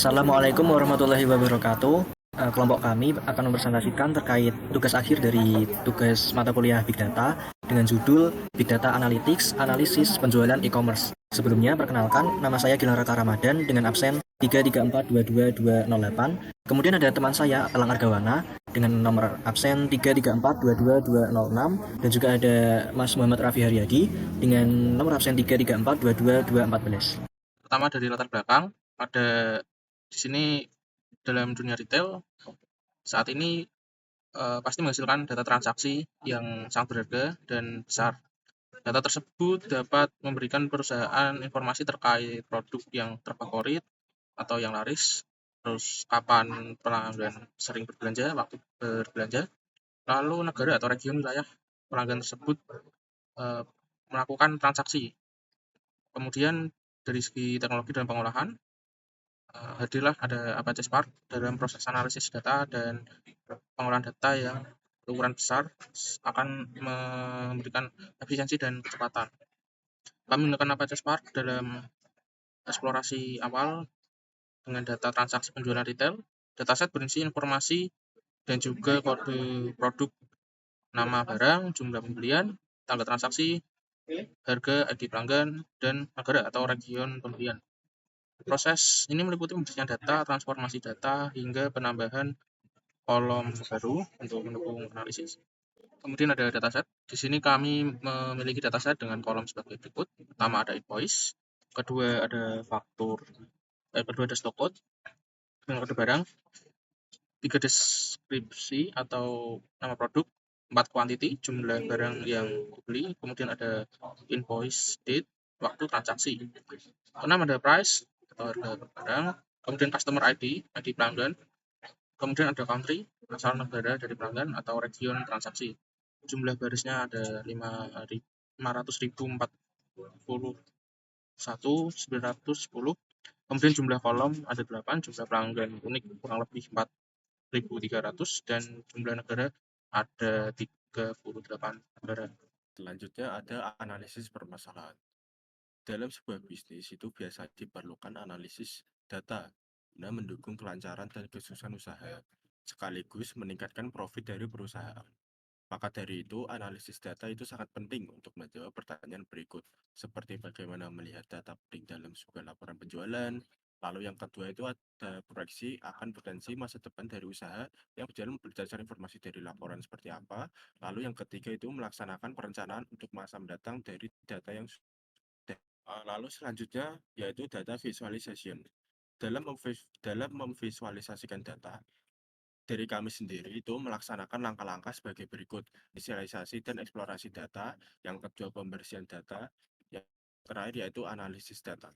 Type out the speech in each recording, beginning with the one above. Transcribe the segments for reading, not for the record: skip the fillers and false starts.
Assalamualaikum warahmatullahi wabarakatuh. Kelompok kami akan mempresentasikan terkait tugas akhir dari tugas mata kuliah Big Data dengan judul Big Data Analytics, Analisis Penjualan E-commerce. Sebelumnya, perkenalkan, nama saya Gilang Raka Ramadan dengan absen 334-22208. Kemudian ada teman saya, Elang Argawana, dengan nomor absen 334-22206. Dan juga ada Mas Muhammad Raffi Haryadi dengan nomor absen 334-22214. Pertama dari latar belakang, ada di sini dalam dunia retail saat ini pasti menghasilkan data transaksi yang sangat berharga dan besar. Data tersebut dapat memberikan perusahaan informasi terkait produk yang terfavorit atau yang laris, terus kapan pelanggan sering berbelanja, waktu berbelanja, lalu negara atau region wilayah pelanggan tersebut melakukan transaksi. Kemudian dari segi teknologi dan pengolahan, hadirlah ada Apache Spark dalam proses analisis data dan pengolahan data yang berukuran besar akan memberikan efisiensi dan kecepatan. Kami menggunakan Apache Spark dalam eksplorasi awal dengan data transaksi penjualan retail. Dataset berisi informasi dan juga kode produk, nama barang, jumlah pembelian, tanggal transaksi, harga, ID pelanggan, dan negara atau region pembelian. Proses ini meliputi pembersihan data, transformasi data, hingga penambahan kolom baru untuk mendukung analisis. Kemudian ada dataset. Di sini kami memiliki dataset dengan kolom sebagai berikut. Pertama ada invoice, kedua ada faktur, kedua ada stock code, dengan kode barang, 3 deskripsi atau nama produk, 4 quantity, jumlah barang yang dibeli, kemudian ada invoice date, waktu transaksi. 6 ada price atau harga barang, kemudian customer ID, ID pelanggan, kemudian ada country, asal negara dari pelanggan atau region transaksi. Jumlah barisnya ada 500.041.910. Kemudian jumlah kolom ada 8, jumlah pelanggan unik kurang lebih 4.300, dan jumlah negara ada 38 negara. Selanjutnya ada analisis permasalahan. Dalam sebuah bisnis itu biasa diperlukan analisis data guna mendukung kelancaran dan kesuksesan usaha, sekaligus meningkatkan profit dari perusahaan. Maka dari itu, analisis data itu sangat penting untuk menjawab pertanyaan berikut, seperti bagaimana melihat data penting dalam sebuah laporan penjualan. Lalu yang kedua itu ada proyeksi akan potensi masa depan dari usaha yang berjalan berdasarkan informasi dari laporan seperti apa. Lalu yang ketiga itu melaksanakan perencanaan untuk masa mendatang dari data yang sudah. Lalu selanjutnya yaitu data visualization. Dalam memvisualisasikan data, dari kami sendiri itu melaksanakan langkah-langkah sebagai berikut: visualisasi dan eksplorasi data, yang kedua pembersihan data, yang terakhir yaitu analisis data.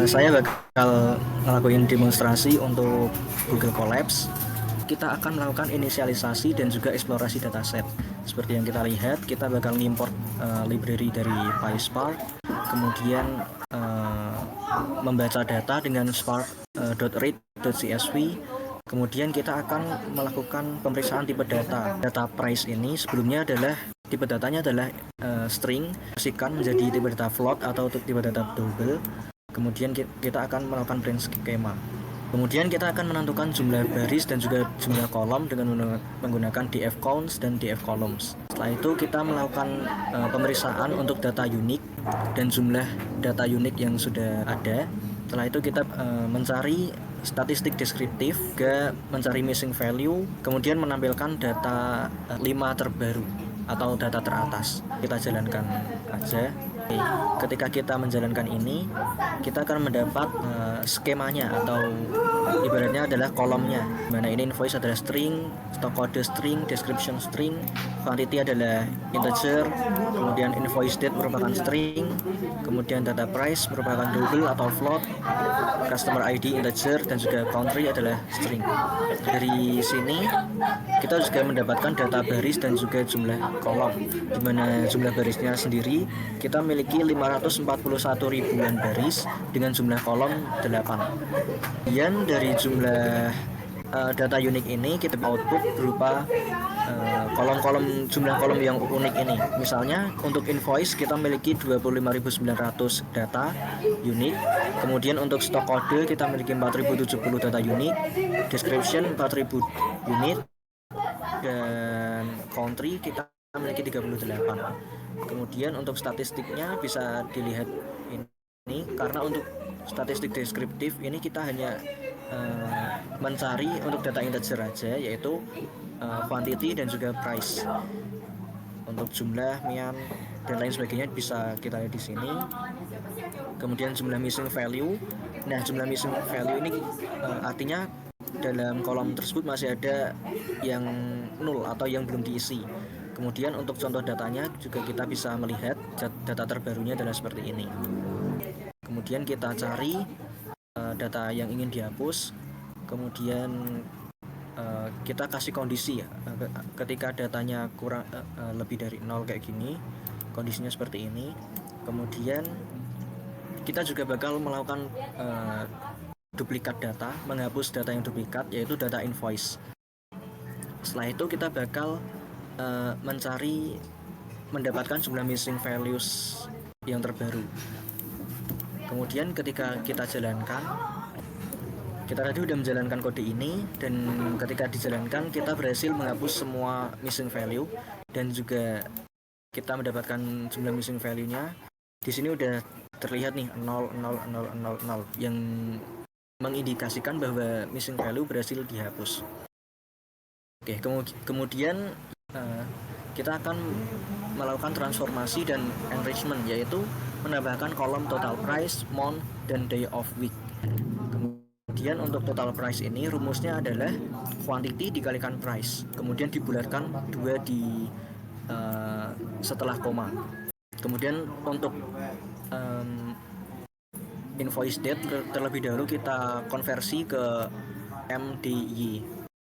Saya bakal ngelakuin demonstrasi untuk Google Colabs. Kita akan melakukan inisialisasi dan juga eksplorasi dataset. Seperti yang kita lihat, kita bakal import library dari PySpark, kemudian membaca data dengan spark.read.csv. Kemudian kita akan melakukan pemeriksaan tipe data. Data price ini sebelumnya adalah tipe datanya adalah string, diversikan menjadi tipe data float atau tipe data double. Kemudian kita akan melakukan print schema. Kemudian kita akan menentukan jumlah baris dan juga jumlah kolom dengan menggunakan df counts dan df columns. Setelah itu kita melakukan pemeriksaan untuk data unik dan jumlah data unik yang sudah ada. Setelah itu kita mencari statistik deskriptif, juga mencari missing value, kemudian menampilkan data 5 terbaru atau data teratas. Kita jalankan aja. Ketika kita menjalankan ini, kita akan mendapat skemanya atau ibaratnya adalah kolomnya, dimana ini invoice adalah string, stock code string, description string, quantity adalah integer, kemudian invoice date merupakan string, kemudian data price merupakan double atau float, customer ID integer, dan juga country adalah string. Dari sini kita juga mendapatkan data baris dan juga jumlah kolom, dimana jumlah barisnya sendiri kita memiliki 541 ribuan baris dengan jumlah kolom 8. Kemudian dari jumlah data unik ini kita output berupa kolom-kolom jumlah kolom yang unik ini. Misalnya untuk invoice kita memiliki 25.900 data unik. Kemudian untuk stok kode kita memiliki 4.070 data unik, description 4.000 unit, dan country kita memiliki 38. Kemudian untuk statistiknya bisa dilihat ini, karena untuk statistik deskriptif ini kita hanya mencari untuk data integer aja, yaitu quantity dan juga price. Untuk jumlah, mian, dan lain sebagainya bisa kita lihat di sini. Kemudian jumlah missing value. Nah, jumlah missing value ini artinya dalam kolom tersebut masih ada yang nol atau yang belum diisi. Kemudian untuk contoh datanya juga kita bisa melihat data terbarunya adalah seperti ini. Kemudian kita cari data yang ingin dihapus. Kemudian kita kasih kondisi ya, ketika datanya kurang lebih dari 0 kayak gini, kondisinya seperti ini. Kemudian kita juga bakal melakukan duplikat data, menghapus data yang duplikat, yaitu data invoice. Setelah itu kita bakal mendapatkan jumlah missing values yang terbaru. Kemudian ketika kita jalankan, kita tadi udah menjalankan kode ini, dan ketika dijalankan kita berhasil menghapus semua missing value, dan juga kita mendapatkan jumlah missing value-nya. Di sini udah terlihat nih 0, 0, 0, 0, 0 yang mengindikasikan bahwa missing value berhasil dihapus. Oke, kemudian kita akan melakukan transformasi dan enrichment, yaitu menambahkan kolom total price, month, dan day of week. Kemudian untuk total price ini rumusnya adalah quantity dikalikan price, kemudian dibulatkan 2 di setelah koma. Kemudian untuk invoice date terlebih dahulu kita konversi ke MDY.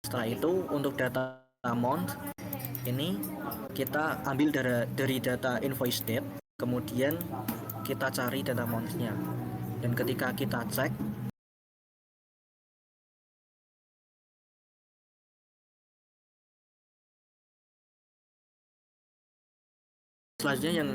Setelah itu untuk data month ini kita ambil dari data invoice date, kemudian kita cari data month-nya, dan ketika kita cek, selanjutnya yang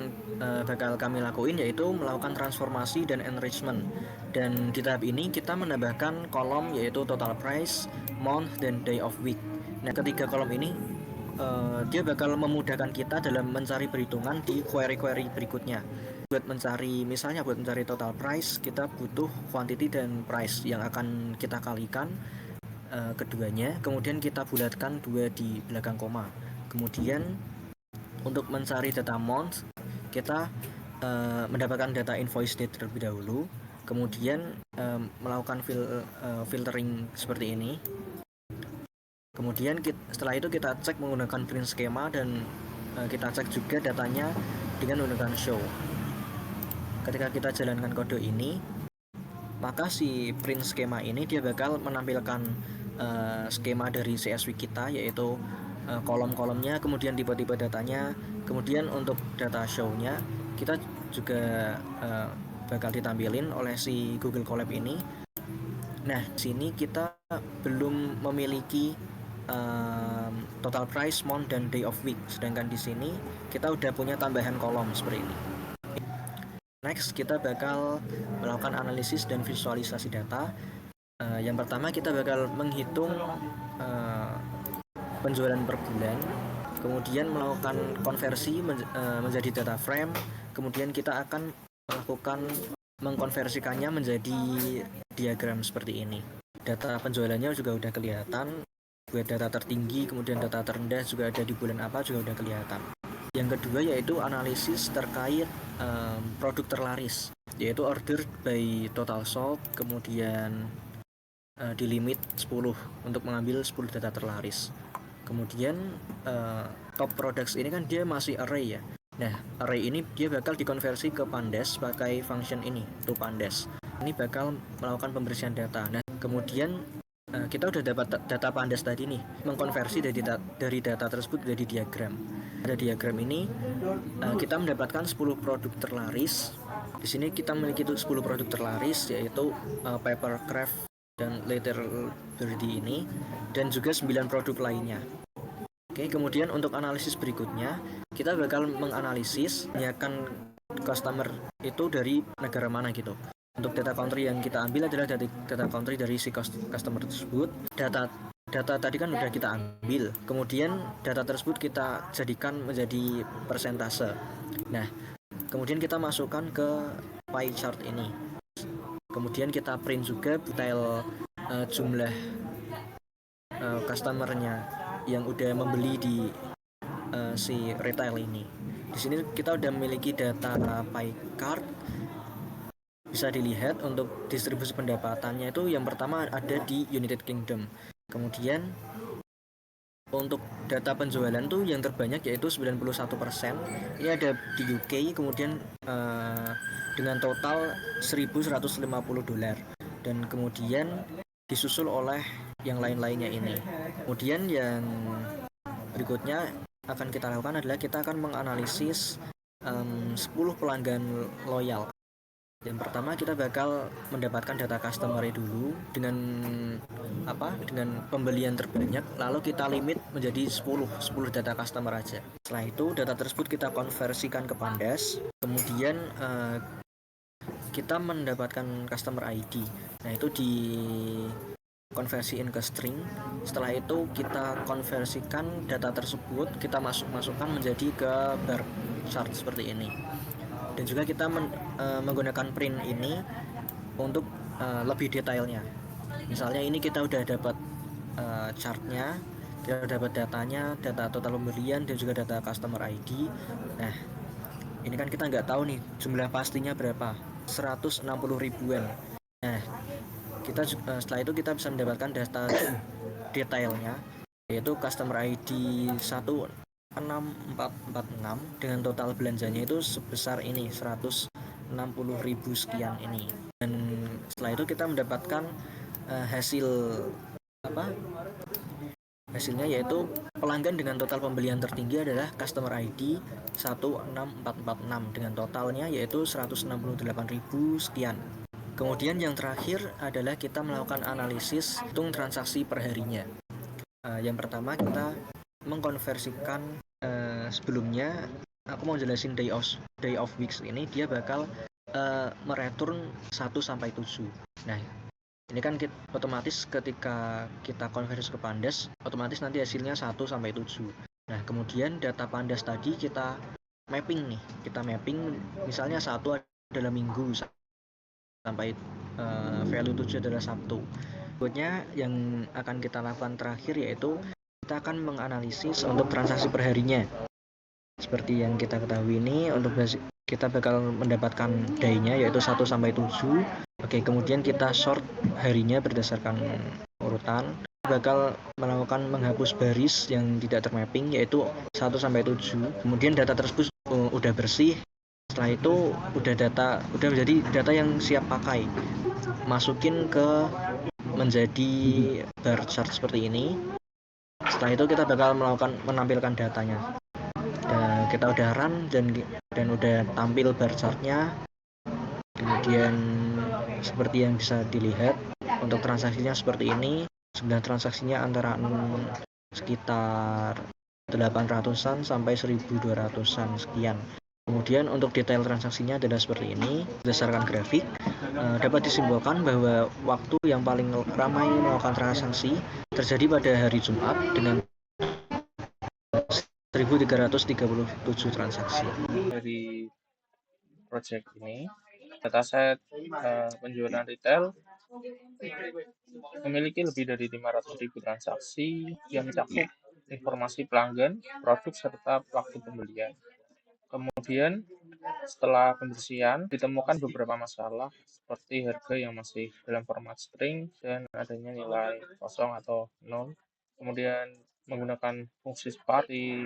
bakal kami lakuin yaitu melakukan transformasi dan enrichment. Dan di tahap ini kita menambahkan kolom yaitu total price, month, dan day of week. Nah, ketiga kolom ini dia bakal memudahkan kita dalam mencari perhitungan di query-query berikutnya. Buat mencari, misalnya buat mencari total price, kita butuh quantity dan price yang akan kita kalikan keduanya, kemudian kita bulatkan 2 di belakang koma. Kemudian untuk mencari data month, kita mendapatkan data invoice date terlebih dahulu, kemudian melakukan filtering seperti ini. Kemudian setelah itu kita cek menggunakan print schema, dan kita cek juga datanya dengan menggunakan show. Ketika kita jalankan kode ini, maka si print schema ini dia bakal menampilkan skema dari CSV kita, yaitu kolom-kolomnya, kemudian tipe-tipe datanya. Kemudian untuk data show-nya kita juga bakal ditampilin oleh si Google Colab ini. Nah, sini kita belum memiliki total price, month, dan day of week, sedangkan di sini kita udah punya tambahan kolom seperti ini. Next, kita bakal melakukan analisis dan visualisasi data. Yang pertama kita bakal menghitung penjualan per bulan, kemudian melakukan konversi menjadi data frame, kemudian kita akan melakukan mengkonversikannya menjadi diagram seperti ini. Data penjualannya juga udah kelihatan, buat data tertinggi, kemudian data terendah juga ada di bulan apa juga udah kelihatan. Yang kedua yaitu analisis terkait produk terlaris, yaitu order by total sold, kemudian di limit 10 untuk mengambil 10 data terlaris. Kemudian top products ini kan dia masih array ya. Nah, array ini dia bakal dikonversi ke pandas pakai function ini, to pandas. Ini bakal melakukan pembersihan data. Nah, kemudian kita udah dapat data pandas tadi nih, mengkonversi dari data tersebut menjadi diagram. Pada diagram ini kita mendapatkan 10 produk terlaris. Di sini kita memiliki 10 produk terlaris, yaitu paper craft dan Little Birdie ini, dan juga 9 produk lainnya. Oke, kemudian untuk analisis berikutnya, kita bakal menganalisis kebanyakan customer itu dari negara mana gitu. Untuk data country yang kita ambil adalah data country dari si customer tersebut. Data tadi kan udah kita ambil, kemudian data tersebut kita jadikan menjadi persentase. Nah, kemudian kita masukkan ke pie chart ini. Kemudian kita print juga detail jumlah customernya yang udah membeli di si retail ini. Di sini kita udah memiliki data pie chart. Bisa dilihat untuk distribusi pendapatannya itu yang pertama ada di United Kingdom. Kemudian untuk data penjualan tuh yang terbanyak yaitu 91%. Ini ada di UK, kemudian dengan total $1.150. Dan kemudian disusul oleh yang lain-lainnya ini. Kemudian yang berikutnya akan kita lakukan adalah kita akan menganalisis 10 pelanggan loyal. Yang pertama kita bakal mendapatkan data customer dulu dengan pembelian terbanyak, lalu kita limit menjadi 10 data customer aja. Setelah itu data tersebut kita konversikan ke Pandas, kemudian kita mendapatkan customer ID. Nah, itu di konversiin ke string. Setelah itu kita konversikan data tersebut, kita masukkan menjadi ke bar chart seperti ini. Dan juga kita menggunakan print ini untuk lebih detailnya. Misalnya ini kita udah dapat chartnya, kita udah dapat datanya, data total pembelian dan juga data customer ID. Nah, ini kan kita nggak tahu nih jumlah pastinya berapa, 160 ribuan. Nah, kita setelah itu kita bisa mendapatkan data detailnya, yaitu customer ID 16446 dengan total belanjanya itu sebesar ini 160.000 sekian ini. Dan setelah itu kita mendapatkan hasilnya yaitu pelanggan dengan total pembelian tertinggi adalah customer ID 16446 dengan totalnya yaitu 168.000 sekian. Kemudian yang terakhir adalah kita melakukan analisis hitung transaksi perharinya. Yang pertama kita mengkonversikan sebelumnya aku mau jelasin day of weeks ini dia bakal mereturn 1 sampai 7. Nah, ini kan otomatis ketika kita konversi ke Pandas, otomatis nanti hasilnya 1 sampai 7. Nah, kemudian data Pandas tadi kita mapping nih. Kita mapping misalnya 1 adalah Minggu sampai value 7 adalah Sabtu. Berikutnya yang akan kita lakukan terakhir yaitu kita akan menganalisis untuk transaksi perharinya. Seperti yang kita ketahui ini, untuk kita bakal mendapatkan day-nya yaitu 1 sampai 7. Oke, kemudian kita sort harinya berdasarkan urutan. Bakal melakukan menghapus baris yang tidak termapping yaitu 1 sampai 7. Kemudian data tersebut udah bersih. Setelah itu udah menjadi data yang siap pakai. Masukin ke menjadi bar chart seperti ini. Setelah itu kita bakal menampilkan datanya. Kita udah run dan udah tampil bar chartnya. Kemudian seperti yang bisa dilihat untuk transaksinya seperti ini. Sebenarnya transaksinya antara sekitar 800-an sampai 1.200-an sekian. Kemudian untuk detail transaksinya adalah seperti ini. Berdasarkan grafik dapat disimpulkan bahwa waktu yang paling ramai melakukan transaksi terjadi pada hari Jumat dengan 1.337 transaksi. Dari project ini, dataset penjualan retail memiliki lebih dari 500.000 transaksi yang mencakup informasi pelanggan, produk, serta waktu pembelian. Kemudian setelah pembersihan ditemukan beberapa masalah seperti harga yang masih dalam format string dan adanya nilai kosong atau 0. Kemudian menggunakan fungsi seperti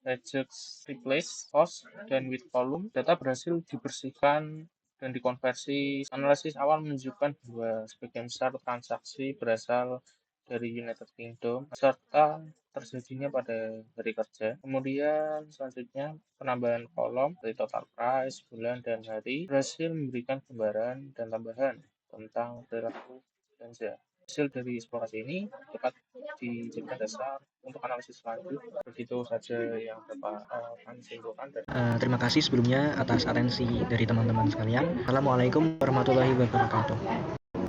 regex, replace, cost, dan with column, data berhasil dibersihkan dan dikonversi. Analisis awal menunjukkan bahwa sebagian besar transaksi berasal dari United Kingdom serta terjadinya pada hari kerja. Kemudian selanjutnya penambahan kolom dari total price, bulan, dan hari berhasil memberikan gambaran dan tambahan tentang perilaku dan hasil dari eksplorasi ini dapat dijadikan dasar untuk analisis lanjut. Begitu saja yang dapat kami simpulkan. Terima kasih sebelumnya atas atensi dari teman-teman sekalian. Assalamualaikum warahmatullahi wabarakatuh.